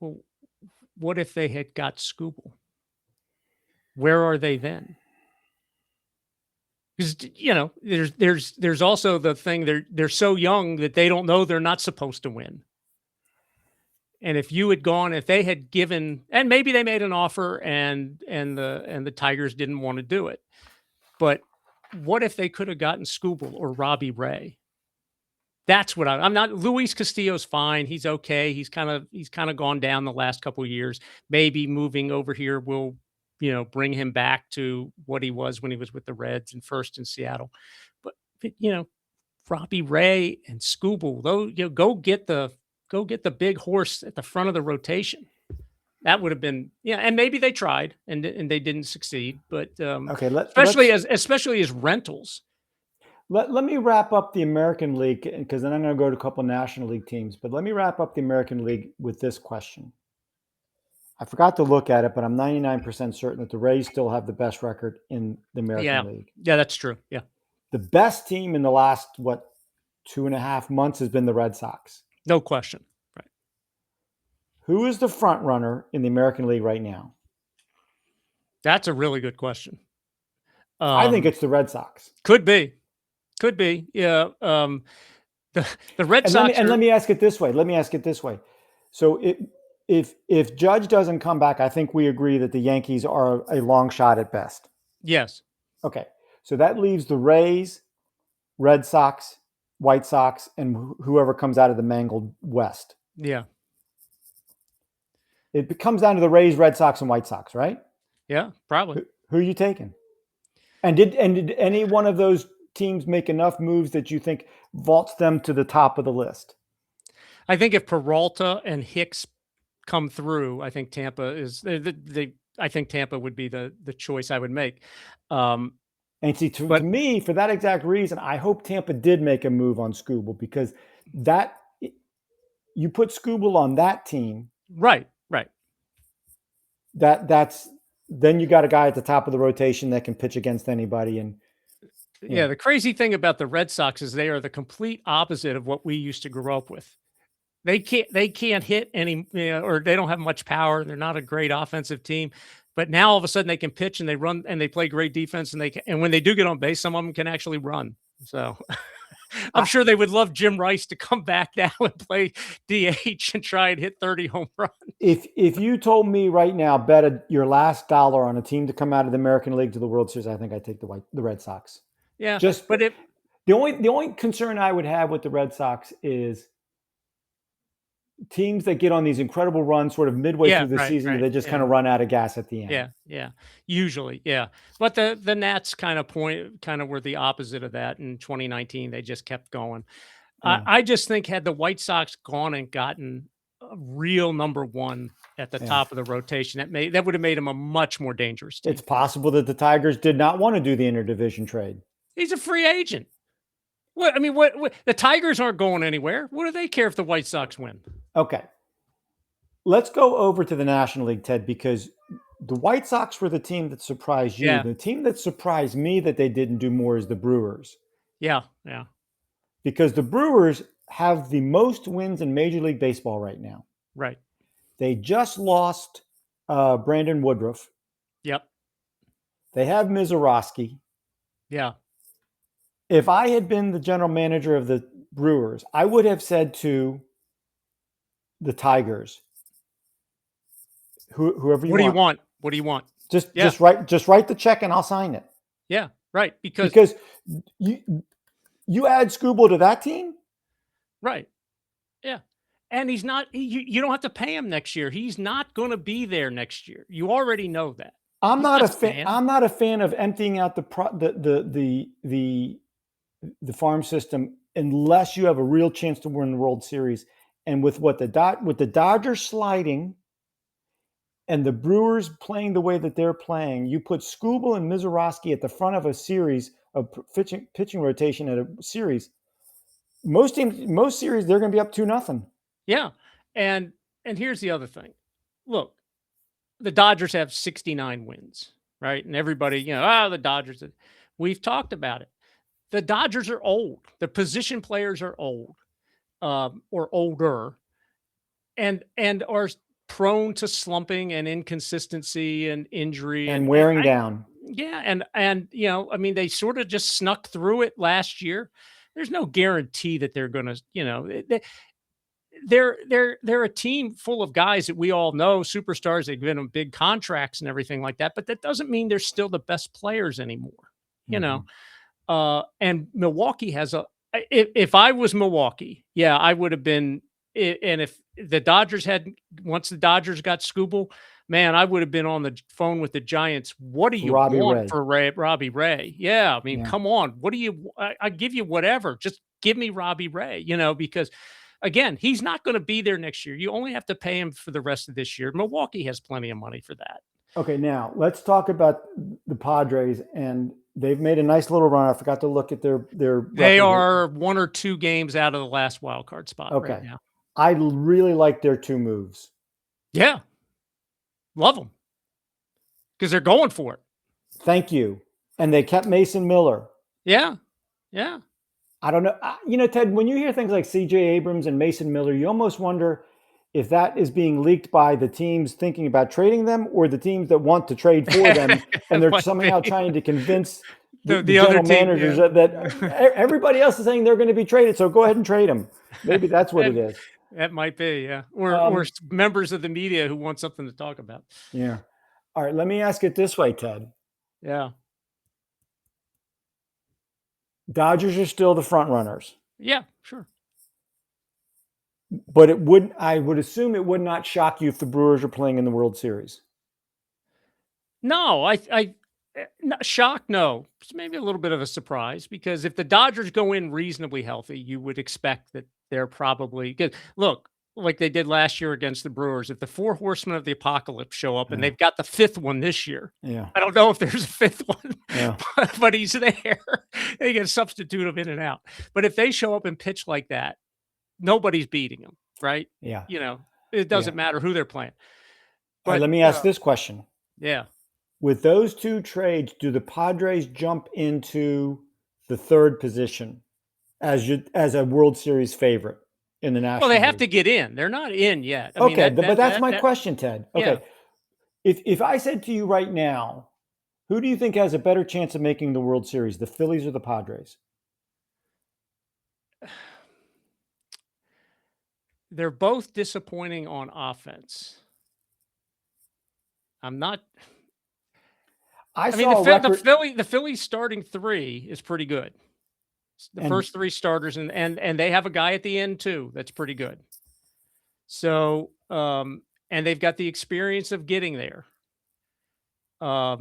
Well, what if they had got Skubal? Where are they then? Because there's also the thing, they're so young that they don't know they're not supposed to win. And if they had given, and maybe they made an offer and the Tigers didn't want to do it, but what if they could have gotten Skubal or Robbie Ray? That's what I'm not. Luis Castillo's fine. He's okay. He's kind of gone down the last couple of years. Maybe moving over here will, bring him back to what he was when he was with the Reds and first in Seattle. But Robbie Ray and Skubal, though, go get the big horse at the front of the rotation. That would have been, and maybe they tried and they didn't succeed. But especially as rentals. Let me wrap up the American League, because then I'm going to go to a couple of National League teams. But let me wrap up the American League with this question. I forgot to look at it, but I'm 99% certain that the Rays still have the best record in the American League. Yeah, that's true. Yeah. The best team in the last, 2.5 months has been the Red Sox. No question. Right. Who is the front runner in the American League right now? That's a really good question. I think it's the Red Sox. Could be. Yeah. The Red Sox. Let me ask it this way. So if Judge doesn't come back, I think we agree that the Yankees are a long shot at best. Yes. Okay. So that leaves the Rays, Red Sox, White Sox, and whoever comes out of the mangled West. Yeah. It comes down to the Rays, Red Sox, and White Sox, right? Yeah, probably. Who are you taking? And did any one of those teams make enough moves that you think vaults them to the top of the list? I think if Peralta and Hicks come through, I think Tampa is I think Tampa would be the choice I would make. And see, to me, for that exact reason, I hope Tampa did make a move on Skubal, because that you put Skubal on that team, right. That's then you got a guy at the top of the rotation that can pitch against anybody. And yeah, the crazy thing about the Red Sox is they are the complete opposite of what we used to grow up with. They can't hit any, or they don't have much power. They're not a great offensive team, but now all of a sudden they can pitch and they run and they play great defense, and when they do get on base, some of them can actually run. So I'm sure they would love Jim Rice to come back now and play DH and try and hit 30 home runs. If you told me right now, bet your last dollar on a team to come out of the American League to the World Series, I think I'd take the Red Sox. Yeah, but the only concern I would have with the Red Sox is teams that get on these incredible runs sort of midway through the season, they just kind of run out of gas at the end. Yeah. Usually, yeah. But the Nats kind of were the opposite of that in 2019. They just kept going. I just think had the White Sox gone and gotten a real number one at the top of the rotation, that would have made him a much more dangerous team. It's possible that the Tigers did not want to do the interdivision trade. He's a free agent. What I mean, what the Tigers aren't going anywhere. What do they care if the White Sox win? Okay. Let's go over to the National League, Ted, because the White Sox were the team that surprised you. Yeah. The team that surprised me that they didn't do more is the Brewers. Yeah. Because the Brewers have the most wins in Major League Baseball right now. Right. They just lost Brandon Woodruff. Yep. They have Mizorowski. Yeah. If I had been the general manager of the Brewers, I would have said to the Tigers, whoever you want. What do you want? Just write the check and I'll sign it. Yeah, right. Because you add Skubal to that team, right? Yeah, and he's not. You don't have to pay him next year. He's not going to be there next year. You already know that. I'm not a fan. I'm not a fan of emptying out the farm system unless you have a real chance to win the World Series. And with the Dodgers sliding and the Brewers playing the way that they're playing, you put Skubal and Mizorowski at the front of a series of pitching rotation at a series. Most series they're going to be up 2-0. Yeah, and here's the other thing. Look, the Dodgers have 69 wins, right? And everybody, the Dodgers. We've talked about it. The Dodgers are old. The position players are old, or older, and are prone to slumping and inconsistency and injury and wearing down. Yeah, and I mean, they sort of just snuck through it last year. There's no guarantee that they're going to, they're a team full of guys that we all know, superstars. They've given them big contracts and everything like that, but that doesn't mean they're still the best players anymore. And Milwaukee has if I was Milwaukee, I would have been. And if the Dodgers once the Dodgers got Skubal, man, I would have been on the phone with the Giants. What do you want for Robbie Ray? Yeah, I mean, come on. What do you? I give you whatever. Just give me Robbie Ray. Because again, he's not going to be there next year. You only have to pay him for the rest of this year. Milwaukee has plenty of money for that. Okay, now let's talk about the Padres, and they've made a nice little run. I forgot to look at their. They are 1 or 2 games out of the last wild card spot right now. I really like their 2 moves. Yeah. Love them. Because they're going for it. Thank you. And they kept Mason Miller. Yeah. I don't know. Ted, when you hear things like C.J. Abrams and Mason Miller, you almost wonder if that is being leaked by the teams thinking about trading them or the teams that want to trade for them. And they're somehow trying to convince the general managers that everybody else is saying they're going to be traded. So go ahead and trade them. Maybe that's what it is. That might be, yeah. Or members of the media who want something to talk about. Yeah. All right. Let me ask it this way, Ted. Yeah. Dodgers are still the front runners. Yeah, sure. But it wouldn't. I would assume it would not shock you if the Brewers are playing in the World Series. No, shock. No, it's maybe a little bit of a surprise because if the Dodgers go in reasonably healthy, you would expect that they're probably good. Look, like they did last year against the Brewers, if the four horsemen of the apocalypse show up and they've got the fifth one this year, Yeah. I don't know if there's a fifth one, Yeah. but he's there. They can substitute him in and out. But if they show up and pitch like that, nobody's beating them, right? Yeah. It doesn't matter who they're playing. But all right, let me ask this question. Yeah. With those two trades, do the Padres jump into the third position as a World Series favorite in the National Well, they have League? to get in. They're not in yet. I okay, mean, but that's my question, Ted. Okay. Yeah. If I said to you right now, who do you think has a better chance of making the World Series, the Phillies or the Padres? They're both disappointing on offense. I'm not. I mean, the Phillies starting three is pretty good. The first three starters, and they have a guy at the end too that's pretty good. So, and they've got the experience of getting there. That's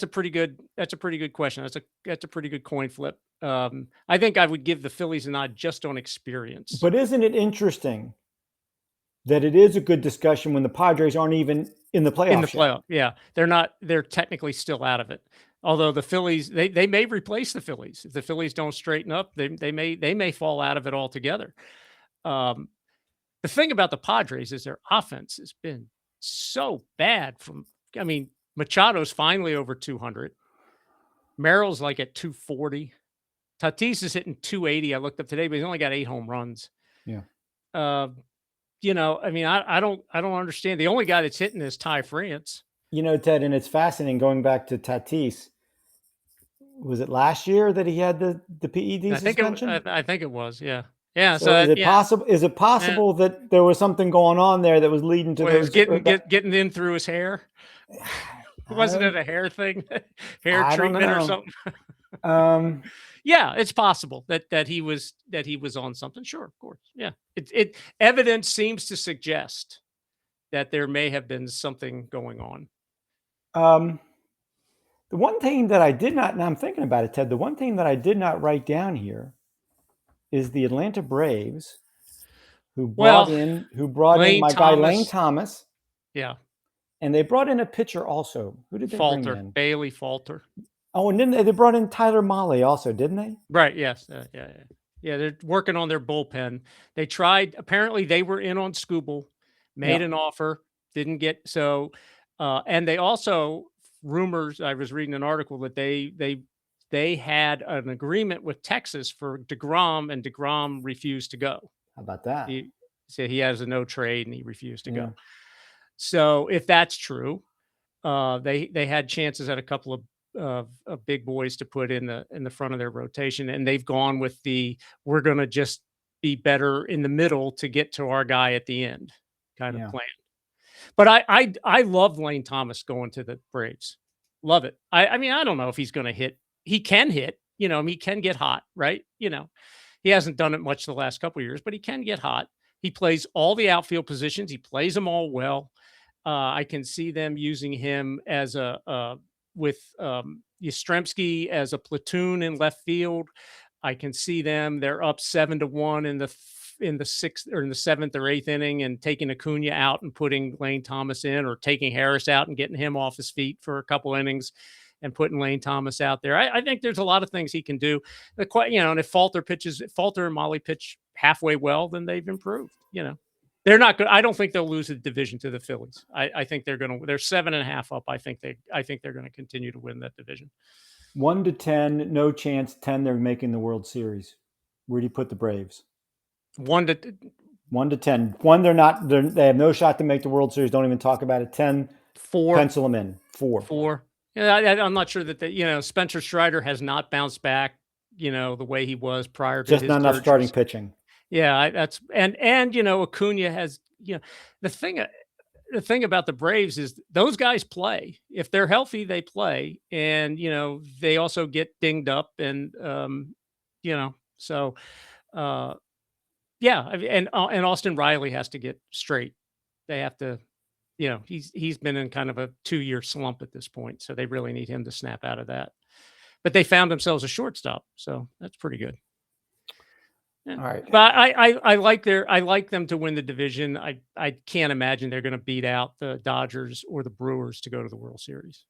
a pretty good question. That's a pretty good coin flip. I think I would give the Phillies a nod just on experience. But isn't it interesting that it is a good discussion when the Padres aren't even in the playoffs? In the playoff, yeah. They're technically still out of it. Although the Phillies, they may replace the Phillies. If the Phillies don't straighten up, they may fall out of it altogether. The thing about the Padres is their offense has been so bad Machado's finally over 200. Merrill's like at 240. Tatis is hitting 280. I looked up today, but he's only got 8 home runs. Yeah. I don't understand. The only guy that's hitting is Ty France. Ted, and it's fascinating going back to Tatis. Was it last year that he had the PED suspension? I think it was. Yeah. Yeah. So is it possible? Is it possible that there was something going on there that was leading to those getting in through his hair? Wasn't it a hair thing, hair treatment or something? Yeah, it's possible that he was on something. Sure, of course. Yeah, evidence seems to suggest that there may have been something going on. The one thing that I did not, and I'm thinking about it, Ted. The one thing that I did not write down here is the Atlanta Braves, who brought in my guy Lane Thomas. Yeah. And they brought in a pitcher also. Who did they bring in? Bailey Falter. Oh, and then they brought in Tyler Mahle also, didn't they? Right. Yes. Yeah. They're working on their bullpen. They tried. Apparently, they were in on Skubal, made an offer, didn't get so. And they also rumors. I was reading an article that they had an agreement with Texas for DeGrom, and DeGrom refused to go. How about that? He said he has a no trade, and he refused to go. So if that's true, they had chances at a couple of big boys to put in the front of their rotation, and they've gone with we're going to just be better in the middle to get to our guy at the end kind of plan. But I love Lane Thomas going to the Braves. Love it. I mean, I don't know if he's going to hit. He can hit. He can get hot, right? He hasn't done it much the last couple of years, but he can get hot. He plays all the outfield positions. He plays them all well. I can see them using him as with Yastrzemski as a platoon in left field. I can see them. They're up 7-1 in the sixth or in the seventh or eighth inning, and taking Acuna out and putting Lane Thomas in, or taking Harris out and getting him off his feet for a couple innings and putting Lane Thomas out there. I think there's a lot of things he can do. And if Falter and Mahle pitch halfway well, then they've improved. They're not good. I don't think they'll lose the division to the Phillies. I think they're 7.5 up. I think they're going to continue to win that division. 1 to 10, no chance. 10, they're making the World Series. Where do you put the Braves? 1 to 10. 1, they're not. They have no shot to make the World Series. Don't even talk about it. 10, 4. Pencil them in. 4. Yeah, I'm not sure that Spencer Strider has not bounced back. The way he was prior to just his not enough starting pitching. Yeah, that's and Acuna has the thing about the Braves is those guys play. If they're healthy, they play, and they also get dinged up, and so Yeah, and Austin Riley has to get straight. They have to, he's been in kind of a 2-year slump at this point, so they really need him to snap out of that. But they found themselves a shortstop, so that's pretty good. Yeah. All right. But I like them to win the division. I can't imagine they're going to beat out the Dodgers or the Brewers to go to the World Series.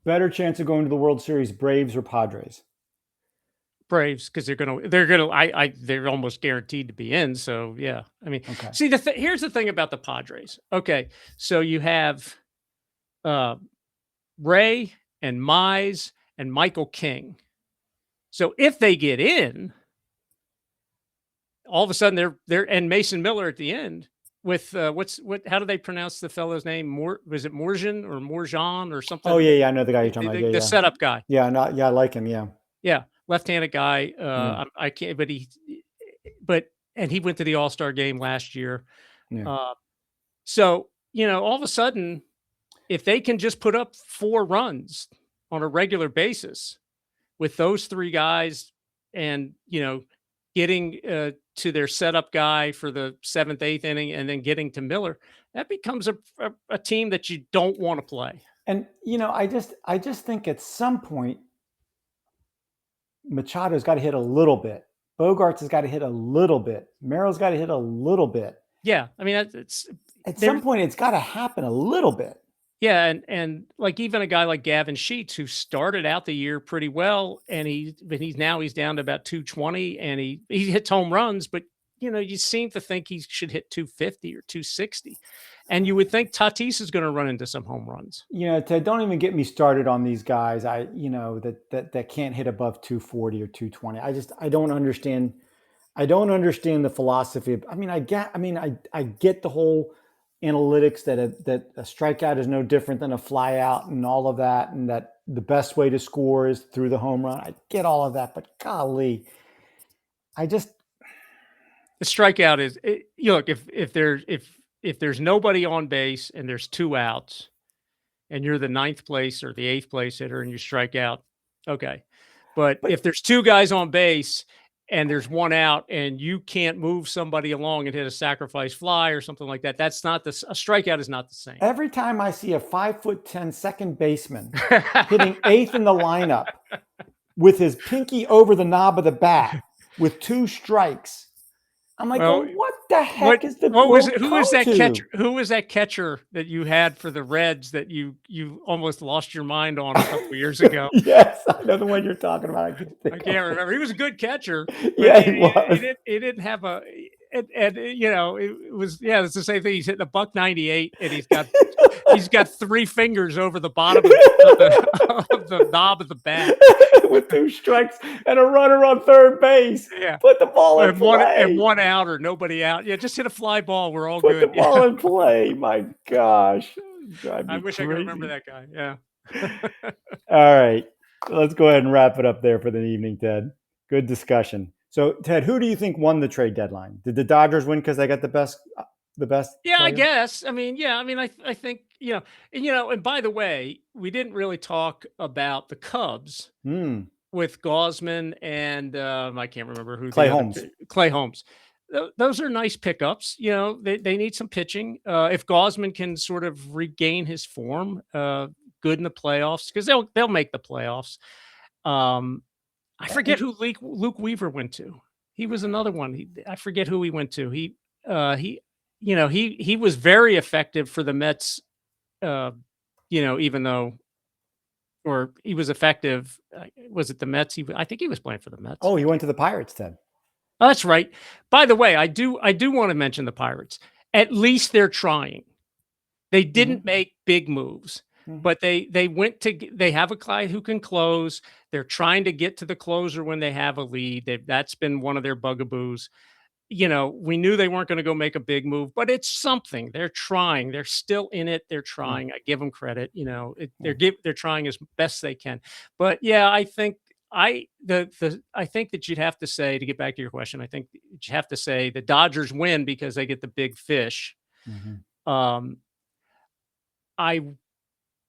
Better chance of going to the World Series, Braves or Padres? Braves, because they're almost guaranteed to be in. So yeah, I mean, okay. See, here's the thing about the Padres. Okay, so you have Ray and Mize and Michael King. So if they get in, all of a sudden they're and Mason Miller at the end with how do they pronounce the fellow's name? Was it Morjan or Morjan or something? Oh yeah, I know the guy you're talking about. The setup guy. Yeah, I like him. Yeah, left-handed guy. I can't, and he went to the All-Star game last year. Yeah. So all of a sudden, if they can just put up 4 runs on a regular basis with those 3 guys, and getting to their setup guy for the 7th, 8th inning, and then getting to Miller, that becomes a team that you don't want to play. And I just think at some point Machado's got to hit a little bit. Bogarts has got to hit a little bit. Merrill's got to hit a little bit. Yeah, I mean, it's at some point it's got to happen a little bit. Yeah, and like even a guy like Gavin Sheets, who started out the year pretty well, and he's down to about 220, and he hits home runs, but you seem to think he should hit 250 or 260, and you would think Tatis is going to run into some home runs. Ted, don't even get me started on these guys. That can't hit above 240 or 220. I don't understand. I don't understand the philosophy. I get the whole analytics that a strikeout is no different than a fly out and all of that, and that the best way to score is through the home run. I get all of that, but golly, the strikeout is look, if there's nobody on base and there's 2 outs and you're the 9th place or the 8th place hitter and you strike out, okay. But if there's 2 guys on base and there's 1 out and you can't move somebody along and hit a sacrifice fly or something like that, that's not a strikeout is not the same. Every time I see a 5'10" second baseman hitting 8th in the lineup with his pinky over the knob of the bat with 2 strikes, I'm like, what the heck is the who was that catcher? Who was that catcher that you had for the Reds that you almost lost your mind on a couple of years ago? Yes, I know the one you're talking about. I can't remember. He was a good catcher. Yeah, he was. He didn't have a, and it was it's the same thing. He's hitting $198, and he's got 3 fingers over the bottom of the knob of the bat with 2 strikes and a runner on third base. Yeah, put the ball in play. And 1 out or nobody out. Yeah, just hit a fly ball. We're all good. Put the ball in play. My gosh, I wish I could remember that guy. Yeah. All right, let's go ahead and wrap it up there for the evening, Ted. Good discussion. So, Ted, who do you think won the trade deadline? Did the Dodgers win because they got the best? Yeah, player? I guess. I think, and by the way, we didn't really talk about the Cubs with Gausman and I can't remember who. Clay Holmes. Clay Holmes. Those are nice pickups. They need some pitching. If Gausman can sort of regain his form, good in the playoffs, because they'll make the playoffs. I forget who Luke Weaver went to. He was another one. I forget who he went to. He was very effective for the Mets. Even though, or he was effective. Was it the Mets? I think he was playing for the Mets. Oh, he went to the Pirates then. Oh, that's right. By the way, I do want to mention the Pirates. At least they're trying. They didn't make big moves. But they have a guy who can close. They're trying to get to the closer when they have a lead. That's been one of their bugaboos. We knew they weren't going to go make a big move, but it's something. They're trying. They're still in it. They're trying. I give them credit. They're trying as best they can. But yeah, I think I think that you'd have to say, to get back to your question, I think you have to say the Dodgers win because they get the big fish. I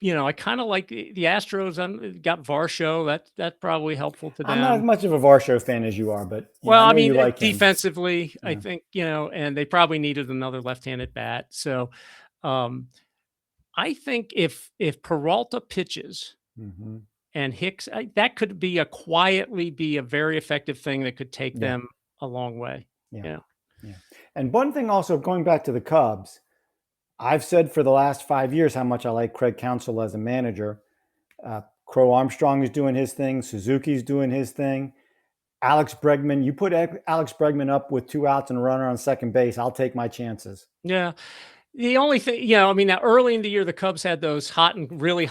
I kind of like the Astros. Got Varsho. That's probably helpful to I'm not as them. much of a Varsho fan as you are, but Well, I I know mean, you like him. defensively, I Yeah. think, and they probably needed another left-handed bat. So, um, I think if Peralta pitches Mm-hmm. and Hicks, that could quietly be a very effective thing that could take Yeah. them a long way. Yeah. Yeah. And one thing also, going back to the Cubs, I've said for the last 5 years how much I like Craig Counsell as a manager. Crow Armstrong is doing his thing. Suzuki's doing his thing. Alex Bregman, you put Alex Bregman up with 2 outs and a runner on second base, I'll take my chances. Yeah. The only thing, I mean, now early in the year, the Cubs had those hot, really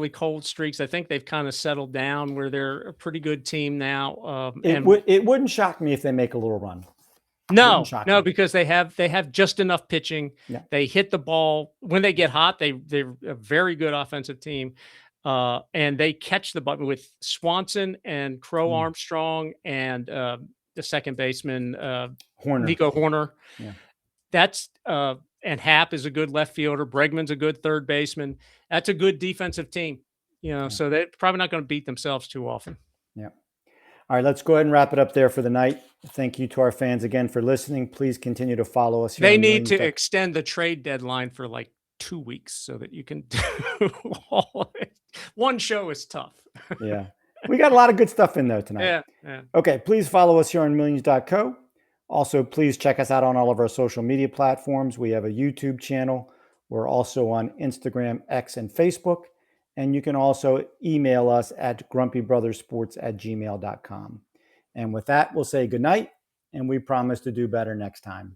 cold streaks. I think they've kind of settled down where they're a pretty good team now. It wouldn't shock me if they make a little run. No, me. because they have just enough pitching. Yeah. They hit the ball when they get hot. They're a very good offensive team, and they catch the button with Swanson and Crow Armstrong and the second baseman Horner. Nico Horner. Yeah. That's and Happ is a good left fielder. Bregman's a good third baseman. That's a good defensive team. So they're probably not going to beat themselves too often. Yeah. All right, let's go ahead and wrap it up there for the night. Thank you to our fans again for listening. Please continue to follow us. They need to extend the trade deadline for like 2 weeks so that you can do all of it. One show is tough. Yeah. We got a lot of good stuff in there tonight. Yeah. Okay, please follow us here on millions.co. Also, please check us out on all of our social media platforms. We have a YouTube channel. We're also on Instagram, X, and Facebook. And you can also email us at grumpybrothersports@gmail.com. And with that, we'll say good night, and we promise to do better next time.